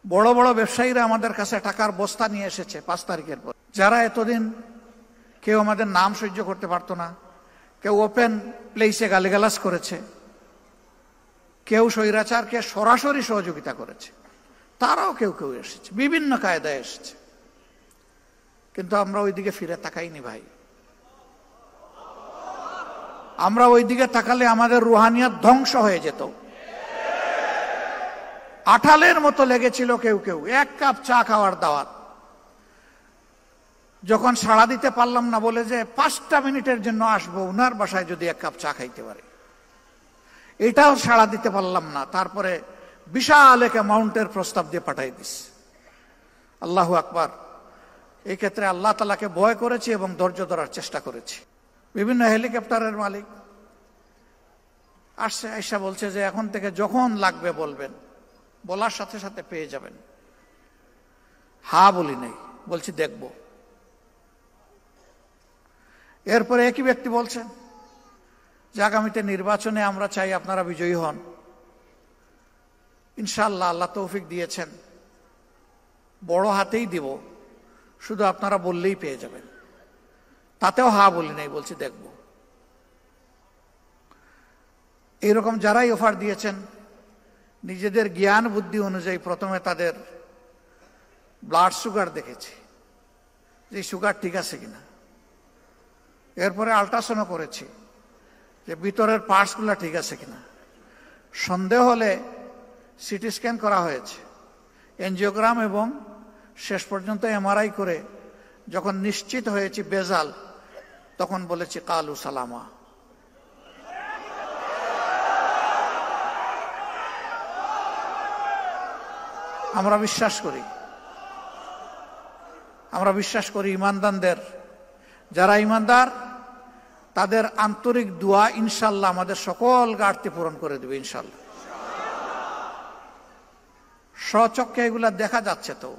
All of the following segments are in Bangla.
বড় বড় ব্যবসায়ীরা আমাদের কাছে টাকার বস্তা নিয়ে এসেছে 5 তারিখের পর, যারা এতদিন কেউ আমাদের নাম সহ্য করতে পারতো না, কেউ ওপেন প্লেসে গালিগালাজ করেছে, কেউ স্বৈরাচারকে সরাসরি সহযোগিতা করেছে, তারাও কেউ কেউ এসেছে, বিভিন্ন কায়দায় এসেছে। কিন্তু আমরা ওইদিকে ফিরে তাকাইনি ভাই। আমরা ওইদিকে তাকালে আমাদের রুহানিয়াত ধ্বংস হয়ে যেত। আঠালের মতো লেগেছিল কেউ কেউ, 1 কাপ চা খাওয়ার দাওয়াত। যখন সাড়া দিতে পারলাম না বলে যে 5টা মিনিটের জন্য আসবো, উনার বাসায় যদি 1 কাপ চা খাইতে পারে, এটাও সাড়া দিতে পারলাম না। তারপরে বিশাল এক অ্যামাউন্টের প্রস্তাব দিয়ে পাঠাই দিস। আল্লাহু আকবার। এই ক্ষেত্রে আল্লাহ তাআলাকে ভয় করেছি এবং ধৈর্য ধরার চেষ্টা করেছি। বিভিন্ন হেলিকপ্টারের মালিক আসছে, আয়সা বলছে যে এখন থেকে যখন লাগবে বলবেন, বলার সাথে সাথে পেয়ে যাবেন। বলি নাই, বলছি দেখব। এরপরে একই ব্যক্তি বলছেন যে আগামীতে নির্বাচনে আমরা চাই আপনারা বিজয়ী হন। ইনশাআল্লাহ, আল্লাহ তৌফিক দিয়েছেন, বড় হাতেই দিব, শুধু আপনারা বললেই পেয়ে যাবেন। তাতেও বলি নাই, বলছি দেখব। এইরকম যারাই অফার দিয়েছেন, নিজেদের জ্ঞান বুদ্ধি অনুযায়ী প্রথমে তাদের ব্লাড সুগার দেখেছি যে সুগার ঠিক আছে কিনা, এরপরে আল্ট্রাসাউন্ড করেছি যে ভিতরের পার্টসগুলো ঠিক আছে কিনা, সন্দেহ হলে সিটি স্ক্যান করা হয়েছে, এনজিওগ্রাম, এবং শেষ পর্যন্ত এমআরআই করে যখন নিশ্চিত হয়েছি বেজাল, তখন বলেছি কালু সালামা। আমরা বিশ্বাস করি ঈমানদারদের, যারা ঈমানদার তাদের আন্তরিক দোয়া ইনশাআল্লাহ আমাদের সকল ঘাটতি পূরণ করে দেবে ইনশাআল্লাহ। স্বচক্ষে এগুলা দেখা যাচ্ছে। তো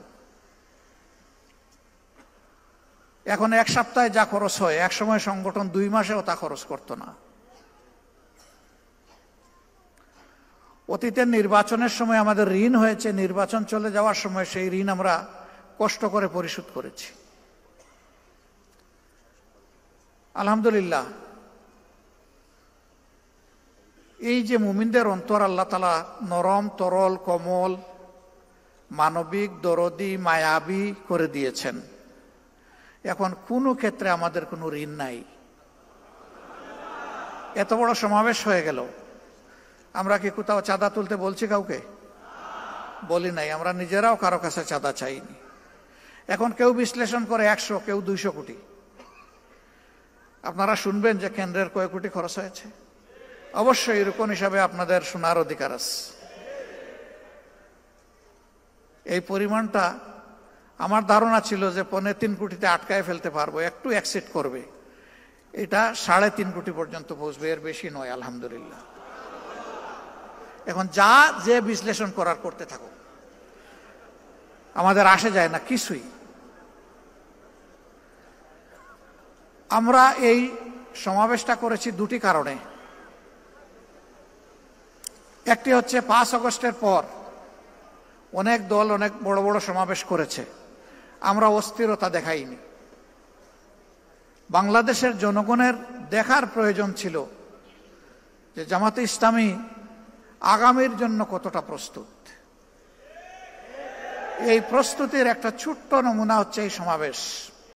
এখন 1 সপ্তাহে যা খরচ হয়, এক সময় সংগঠন 2 মাসেও তা খরচ করতো না। অতীতের নির্বাচনের সময় আমাদের ঋণ হয়েছে, নির্বাচন চলে যাওয়ার সময় সেই ঋণ আমরা কষ্ট করে পরিশোধ করেছি। আলহামদুলিল্লাহ, এই যে মুমিনদের অন্তর আল্লাহ তাআলা নরম, তরল, কোমল, মানবিক, দরদি, মায়াবী করে দিয়েছেন, এখন কোনো ক্ষেত্রে আমাদের কোনো ঋণ নাই। এত বড় সমাবেশ হয়ে গেল, আমরা কি কোথাও চাঁদা তুলতে বলছি কাউকে? বলি নাই। আমরা নিজেরাও কারো কাছে চাঁদা চাইনি। এখন কেউ বিশ্লেষণ করে 100, কেউ 200 কোটি। আপনারা শুনবেন যে কেন্দ্রের কয় কোটি খরচ হয়েছে। অবশ্যই এরকম হিসাবে আপনাদের শোনার অধিকার আছে। এই পরিমাণটা আমার ধারণা ছিল যে 3.25 কোটিতে আটকায় ফেলতে পারবো, একটু এক্সিট করবে। এটা 3.5 কোটি পর্যন্ত পৌঁছবে, এর বেশি নয়। আলহামদুলিল্লাহ। এখন যে বিশ্লেষণ করার করতে থাকো, আমাদের আসে যায় না কিছুই। আমরা এই সমাবেশটা করেছি 2টি কারণে। একটি হচ্ছে 5 আগস্টের পর অনেক দল অনেক বড় বড় সমাবেশ করেছে, আমরা অস্থিরতা দেখাইনি। বাংলাদেশের জনগণের দেখার প্রয়োজন ছিল যে জামাতে ইসলামী আগামীর জন্য কতটা প্রস্তুত। এই প্রস্তুতির একটা ছোট্ট নমুনা হচ্ছে এই সমাবেশ।